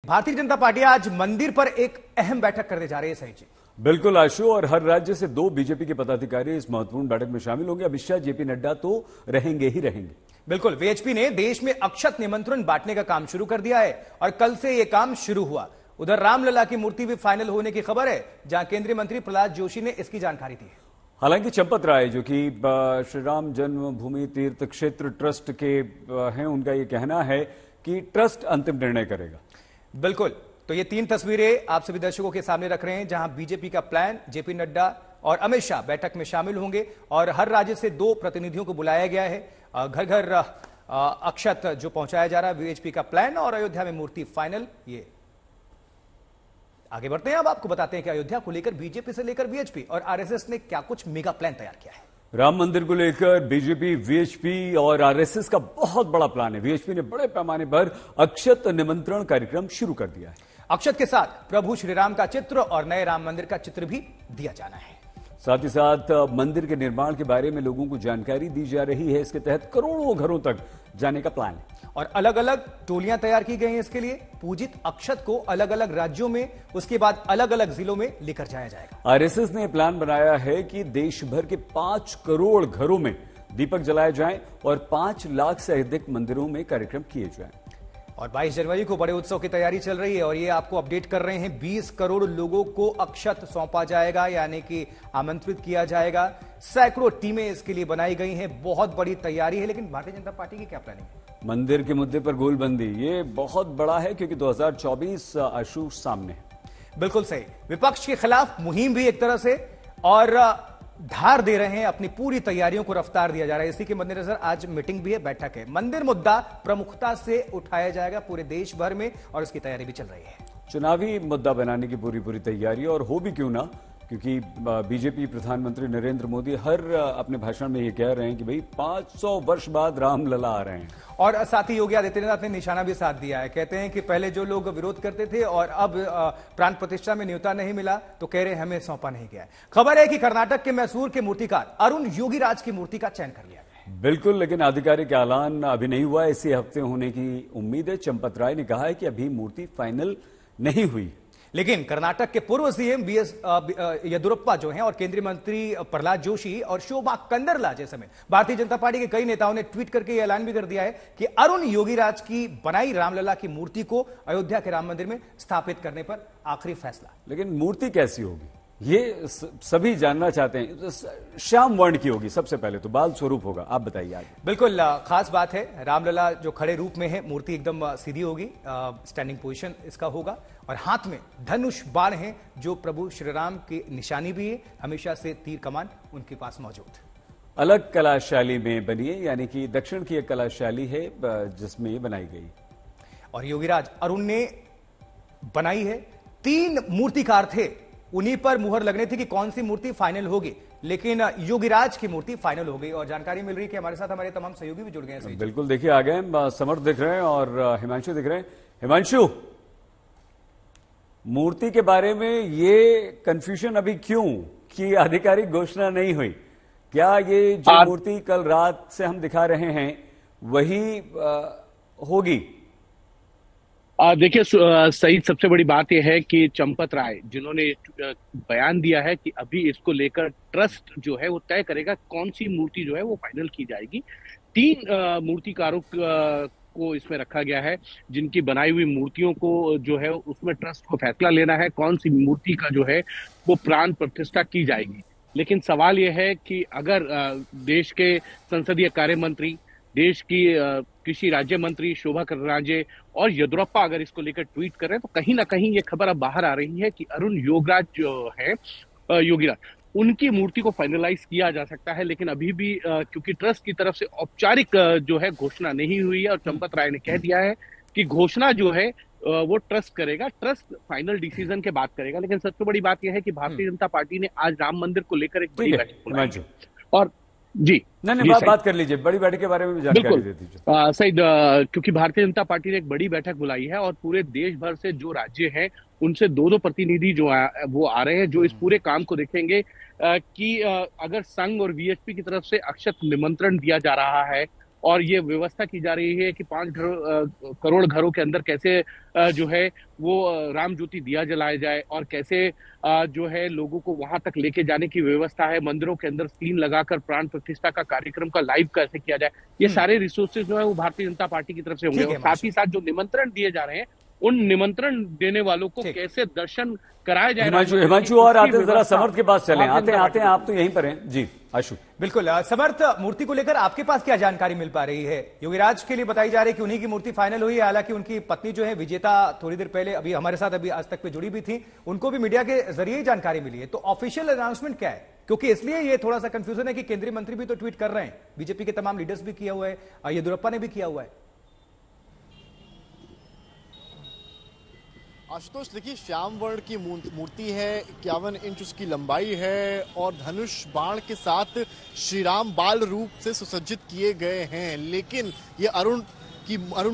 Bharatiya Janata party आज मंदिर पर एक अहम बैठक करने जा रही है सही जी। बिल्कुल आशु, और हर राज्य से 2 बीजेपी के पदाधिकारी इस महत्वपूर्ण बैठक में शामिल होंगे। अमित शाह, जेपी नड्डा तो रहेंगे ही रहेंगे। बिल्कुल, वीएचपी ने देश में अक्षत निमंत्रण बांटने का काम शुरू कर दिया है और कल से यह काम शुरू हुआ। उधर रामलला की मूर्ति भी फाइनल होने की खबर है, जहां केंद्रीय मंत्री प्रहलाद जोशी ने इसकी जानकारी दी है। हालांकि चंपत राय, जो कि श्री राम जन्मभूमि तीर्थ क्षेत्र ट्रस्ट के हैं, उनका यह कहना है कि ट्रस्ट अंतिम निर्णय करेगा। बिल्कुल, तो ये 3 तस्वीरें आप सभी दर्शकों के सामने रख रहे हैं, जहां बीजेपी का प्लान, जेपी नड्डा और अमित शाह बैठक में शामिल होंगे और हर राज्य से 2 प्रतिनिधियों को बुलाया गया है। घर घर अक्षत जो पहुंचाया जा रहा है, वीएचपी का प्लान और अयोध्या में मूर्ति फाइनल। ये आगे बढ़ते हैं, अब आपको बताते हैं कि अयोध्या को लेकर बीजेपी से लेकर वीएचपी और आरएसएस ने क्या कुछ मेगा प्लान तैयार किया है। राम मंदिर को लेकर बीजेपी, वीएचपी और आरएसएस का बहुत बड़ा प्लान है। वीएचपी ने बड़े पैमाने पर अक्षत निमंत्रण कार्यक्रम शुरू कर दिया है। अक्षत के साथ प्रभु श्रीराम का चित्र और नए राम मंदिर का चित्र भी दिया जाना है। साथ ही साथ मंदिर के निर्माण के बारे में लोगों को जानकारी दी जा रही है। इसके तहत करोड़ों घरों तक जाने का प्लान है और अलग अलग टोलियां तैयार की गई हैं इसके लिए। पूजित अक्षत को अलग अलग राज्यों में, उसके बाद अलग अलग जिलों में लेकर जाया जाएगा। आरएसएस ने प्लान बनाया है कि देश भर के 5 करोड़ घरों में दीपक जलाए जाएं और 5 लाख से अधिक मंदिरों में कार्यक्रम किए जाएं। और 22 जनवरी को बड़े उत्सव की तैयारी चल रही है और ये आपको अपडेट कर रहे हैं। 20 करोड़ लोगों को अक्षत सौंपा जाएगा, यानी कि आमंत्रित किया जाएगा। सैकड़ों टीमें इसके लिए बनाई गई हैं। बहुत बड़ी तैयारी है, लेकिन भारतीय जनता पार्टी की क्या प्लानिंग है? मंदिर के मुद्दे पर गोलबंदी, ये बहुत बड़ा है क्योंकि 2024 आशु सामने है। बिल्कुल सही, विपक्ष के खिलाफ मुहिम भी एक तरह से और धार दे रहे हैं, अपनी पूरी तैयारियों को रफ्तार दिया जा रहा है। इसी के मद्देनजर आज मीटिंग भी है, बैठक है। मंदिर मुद्दा प्रमुखता से उठाया जाएगा पूरे देश भर में और इसकी तैयारी भी चल रही है। चुनावी मुद्दा बनाने की पूरी तैयारी, और हो भी क्यों ना, क्योंकि बीजेपी प्रधानमंत्री नरेंद्र मोदी हर अपने भाषण में ये कह रहे हैं कि भाई 500 वर्ष बाद रामलला आ रहे हैं। और साथ ही योगी आदित्यनाथ ने निशाना भी साथ दिया है। कहते हैं कि पहले जो लोग विरोध करते थे और अब प्राण प्रतिष्ठा में न्योता नहीं मिला तो कह रहे हैं हमें सौंपा नहीं गया है। खबर है कि कर्नाटक के मैसूर के मूर्तिकार अरुण योगीराज की मूर्ति का चयन कर लिया गया है। बिल्कुल, लेकिन आधिकारिक ऐलान अभी नहीं हुआ। इसी हफ्ते होने की उम्मीद है। चंपत राय ने कहा है कि अभी मूर्ति फाइनल नहीं हुई, लेकिन कर्नाटक के पूर्व सीएम बीएस येदियुरप्पा जो हैं और केंद्रीय मंत्री प्रहलाद जोशी और शोभा कंदरला समेत भारतीय जनता पार्टी के कई नेताओं ने ट्वीट करके यह ऐलान भी कर दिया है कि अरुण योगीराज की बनाई रामलला की मूर्ति को अयोध्या के राम मंदिर में स्थापित करने पर आखिरी फैसला। लेकिन मूर्ति कैसी होगी ये सभी जानना चाहते हैं। श्याम वर्ण की होगी, सबसे पहले तो बाल स्वरूप होगा। आप बताइए आगे। बिल्कुल खास बात है, रामलला जो खड़े रूप में है, मूर्ति एकदम सीधी होगी, स्टैंडिंग पोजीशन इसका होगा और हाथ में धनुष बाण है जो प्रभु श्री राम की निशानी भी है। हमेशा से तीर कमान उनके पास मौजूद। अलग कला शैली में बनी है, यानी कि दक्षिण की एक कला शैली है जिसमें ये बनाई गई। और योगीराज अरुण ने बनाई है। 3 मूर्तिकार थे, उन्हीं पर मुहर लगने थी कि कौन सी मूर्ति फाइनल होगी, लेकिन योगीराज की मूर्ति फाइनल हो गई। और जानकारी मिल रही है कि हमारे साथ हमारे तमाम सहयोगी भी जुड़ गए हैं। बिल्कुल, देखिए आ गए समर्थ दिख रहे हैं और हिमांशु दिख रहे हैं। हिमांशु, मूर्ति के बारे में ये कंफ्यूजन अभी क्यों कि आधिकारिक घोषणा नहीं हुई? क्या ये जो मूर्ति कल रात से हम दिखा रहे हैं वही होगी? देखिए सही, सबसे बड़ी बात यह है कि चंपत राय जिन्होंने बयान दिया है कि अभी इसको लेकर ट्रस्ट जो है वो तय करेगा कौन सी मूर्ति जो है वो फाइनल की जाएगी। 3 मूर्तिकारों को इसमें रखा गया है, जिनकी बनाई हुई मूर्तियों को जो है उसमें ट्रस्ट को फैसला लेना है कौन सी मूर्ति का जो है वो प्राण प्रतिष्ठा की जाएगी। लेकिन सवाल यह है कि अगर देश के संसदीय कार्य मंत्री, देश की कृषि राज्य मंत्री शोभा करंदलाजे और येदियुरप्पा अगर इसको लेकर ट्वीट कर रहे हैं तो कहीं ना कहीं ये खबर अब बाहर आ रही है कि अरुण योगराज जो है, योगीराज, उनकी मूर्ति को फाइनलाइज किया जा सकता है। लेकिन अभी भी क्योंकि ट्रस्ट की तरफ से औपचारिक जो है घोषणा नहीं हुई है और चंपत राय ने कह दिया है कि घोषणा जो है वो ट्रस्ट करेगा, ट्रस्ट फाइनल डिसीजन के बाद करेगा। लेकिन सबसे बड़ी बात यह है कि भारतीय जनता पार्टी ने आज राम मंदिर को लेकर एक बड़ी बैठक बुलाई है। और जी नहीं, बात कर लीजिए, बड़ी बैठक के बारे में भी जानकारी दे दीजिए। सही, क्योंकि भारतीय जनता पार्टी ने एक बड़ी बैठक बुलाई है और पूरे देश भर से जो राज्य हैं उनसे 2 प्रतिनिधि जो वो आ रहे हैं, जो इस पूरे काम को देखेंगे कि अगर संघ और वीएचपी की तरफ से अक्षत निमंत्रण दिया जा रहा है और ये व्यवस्था की जा रही है कि 5 करोड़ घरों के अंदर कैसे जो है वो राम ज्योति दिया जलाया जाए, और कैसे जो है लोगों को वहां तक लेके जाने की व्यवस्था है, मंदिरों के अंदर स्क्रीन लगाकर प्राण प्रतिष्ठा का कार्यक्रम का लाइव कैसे किया जाए, ये सारे रिसोर्सेज जो है वो भारतीय जनता पार्टी की तरफ से होंगे। ठीक है, और साथ ही साथ जो निमंत्रण दिए जा रहे हैं, उन निमंत्रण देने वालों को कैसे दर्शन कराया जाए। हिमांशु और आते जरा समर्थ के पास चले, आते हैं आप तो यहीं पर हैं जी। आशु, बिल्कुल। समर्थ, मूर्ति को लेकर आपके पास क्या जानकारी मिल पा रही है? योगीराज के लिए बताई जा रही है कि उन्हीं की मूर्ति फाइनल हुई है, हालांकि उनकी पत्नी जो है विजेता थोड़ी देर पहले अभी हमारे साथ अभी आज तक पे जुड़ी भी थी, उनको भी मीडिया के जरिए ही जानकारी मिली है। तो ऑफिशियल अनाउंसमेंट क्या है? क्योंकि इसलिए ये थोड़ा सा कंफ्यूजन है कि केंद्रीय मंत्री भी तो ट्वीट कर रहे हैं, बीजेपी के तमाम लीडर्स भी किया हुआ है, येदियुरप्पा ने भी किया हुआ है। आशुतोष, देखिए, श्याम वर्ण की मूर्ति है, 51 इंच उसकी लंबाई है और धनुष बाण के साथ श्री राम बाल रूप से सुसज्जित किए गए हैं। लेकिन ये अरुण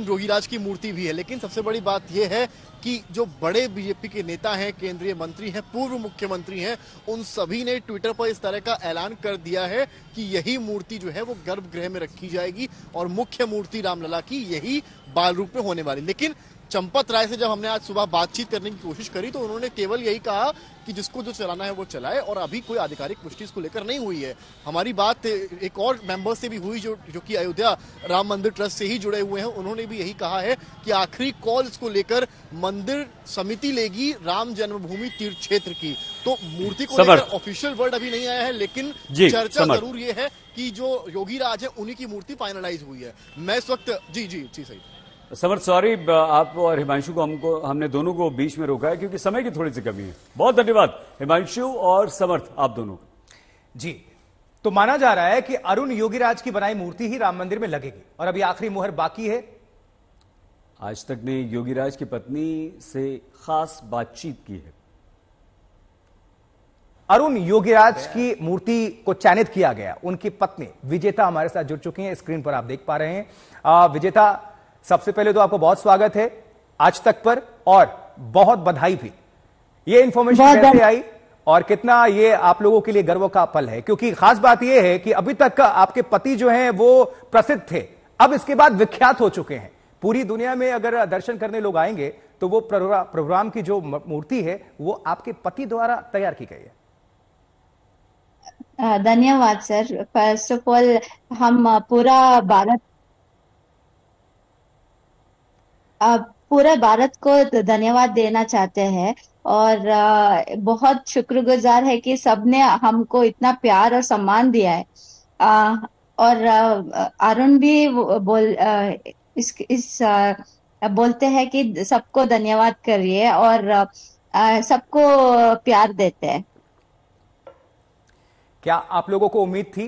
योगीराज की मूर्ति भी है। लेकिन सबसे बड़ी बात यह है कि जो बड़े बीजेपी के नेता हैं, केंद्रीय मंत्री हैं, पूर्व मुख्यमंत्री हैं, उन सभी ने ट्विटर पर इस तरह का ऐलान कर दिया है कि यही मूर्ति जो है वो गर्भगृह में रखी जाएगी और मुख्य मूर्ति रामलला की यही बाल रूप में होने वाली। लेकिन चंपत राय से जब हमने आज सुबह बातचीत करने की कोशिश करी तो उन्होंने केवल यही कहा कि जिसको जो चलाना है वो चलाए, और अभी कोई आधिकारिक पुष्टि इसको लेकर नहीं हुई है। हमारी बात एक और मेंबर से भी हुई जो कि अयोध्या राम मंदिर ट्रस्ट से ही जुड़े हुए हैं। उन्होंने भी यही कहा है कि आखिरी कॉल इसको लेकर मंदिर समिति लेगी राम जन्मभूमि तीर्थ क्षेत्र की। तो मूर्ति को लेकर ऑफिशियल वर्ड अभी नहीं आया है, लेकिन चर्चा जरूर ये है कि जो योगीराज है उन्हीं की मूर्ति फाइनलाइज हुई है। मैं इस वक्त जी सही समर्थ, सॉरी आप और हिमांशु को हमने दोनों को बीच में रोका है क्योंकि समय की थोड़ी सी कमी है। बहुत धन्यवाद हिमांशु और समर्थ, आप दोनों जी। तो माना जा रहा है कि अरुण योगीराज की बनाई मूर्ति ही राम मंदिर में लगेगी और अभी आखिरी मुहर बाकी है। आज तक ने योगीराज की पत्नी से खास बातचीत की है। अरुण योगीराज की मूर्ति को चयनित किया गया, उनकी पत्नी विजेता हमारे साथ जुड़ चुकी हैं, स्क्रीन पर आप देख पा रहे हैं। विजेता, सबसे पहले तो आपको बहुत स्वागत है आज तक पर, और बहुत बधाई भी। ये इंफॉर्मेशन कैसे आई और कितना ये आप लोगों के लिए गर्व का पल है? क्योंकि खास बात ये है कि अभी तक आपके पति जो हैं वो प्रसिद्ध थे, अब इसके बाद विख्यात हो चुके हैं। पूरी दुनिया में अगर दर्शन करने लोग आएंगे तो वो प्रोग्राम की जो मूर्ति है वो आपके पति द्वारा तैयार की गई है। धन्यवाद सर। फर्स्ट ऑफ ऑल हम पूरे भारत को धन्यवाद देना चाहते हैं और बहुत शुक्रगुजार है कि सबने हमको इतना प्यार और सम्मान दिया है। और अरुण भी बोलते हैं कि सबको धन्यवाद करिए और सबको प्यार देते हैं। क्या आप लोगों को उम्मीद थी?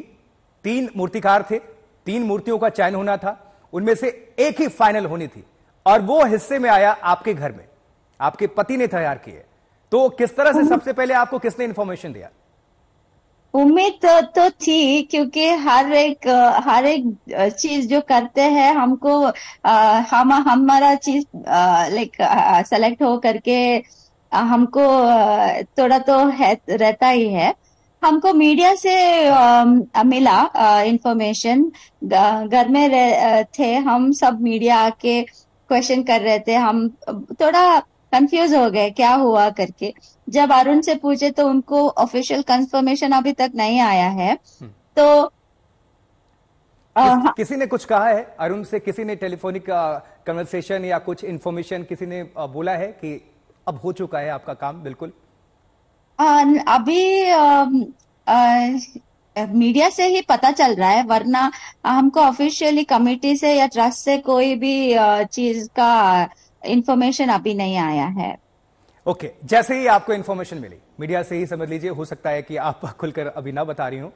3 मूर्तिकार थे, 3 मूर्तियों का चयन होना था, उनमें से एक ही फाइनल होनी थी और वो हिस्से में आया आपके घर में, आपके पति ने तैयार किए। तो किस तरह से सबसे पहले आपको किसने इंफॉर्मेशन दिया? उम्मीद तो थी, क्योंकि हर एक चीज जो करते हैं हमको हमारा चीज लाइक सेलेक्ट हो करके हमको थोड़ा तो रहता ही है। हमको मीडिया से मिला इंफॉर्मेशन, घर में थे हम सब, मीडिया आके क्वेश्चन कर रहे थे, हम थोड़ा कंफ्यूज हो गए क्या हुआ करके। जब अरुण से पूछे तो उनको ऑफिशियल कंफर्मेशन अभी तक नहीं आया है। तो किसी ने कुछ कहा है अरुण से? किसी ने टेलीफोनिक कन्वर्सेशन या कुछ इंफॉर्मेशन किसी ने बोला है कि अब हो चुका है आपका काम बिल्कुल? अभी मीडिया से ही पता चल रहा है, वरना हमको ऑफिशियली कमेटी से या ट्रस्ट से कोई भी चीज का इंफॉर्मेशन अभी नहीं आया है। ओके, जैसे ही आपको इंफॉर्मेशन मिली मीडिया से ही, समझ लीजिए, हो सकता है कि आप खुलकर अभी ना बता रही हूं,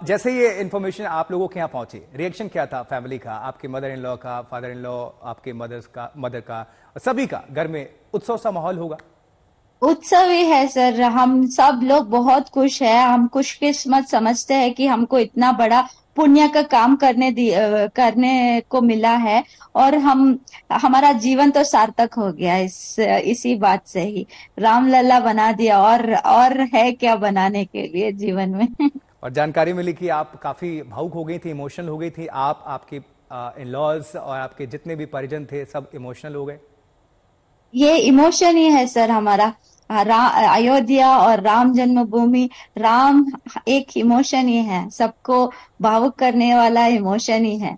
जैसे ही ये इंफॉर्मेशन आप लोगों के यहां पहुंची, रिएक्शन क्या था फैमिली का, आपके मदर इन लॉ का, फादर इन लॉ, आपके मदर का, सभी का? घर में उत्सव सा माहौल होगा? उत्सव ही है सर, हम सब लोग बहुत खुश हैं। हम खुशकिस्मत समझते हैं कि हमको इतना बड़ा पुण्य का काम करने को मिला है और हमारा जीवन तो सार्थक हो गया इसी बात से ही। रामलला बना दिया और है क्या बनाने के लिए जीवन में। और जानकारी मिली कि आप काफी भावुक हो गई थी, इमोशनल हो गई थी, आप, आपके इन लॉज और आपके जितने भी परिजन थे सब इमोशनल हो गए। ये इमोशन ही है सर हमारा। अयोध्या और राम जन्मभूमि, राम एक इमोशन ही है, सबको भावुक करने वाला इमोशन ही है।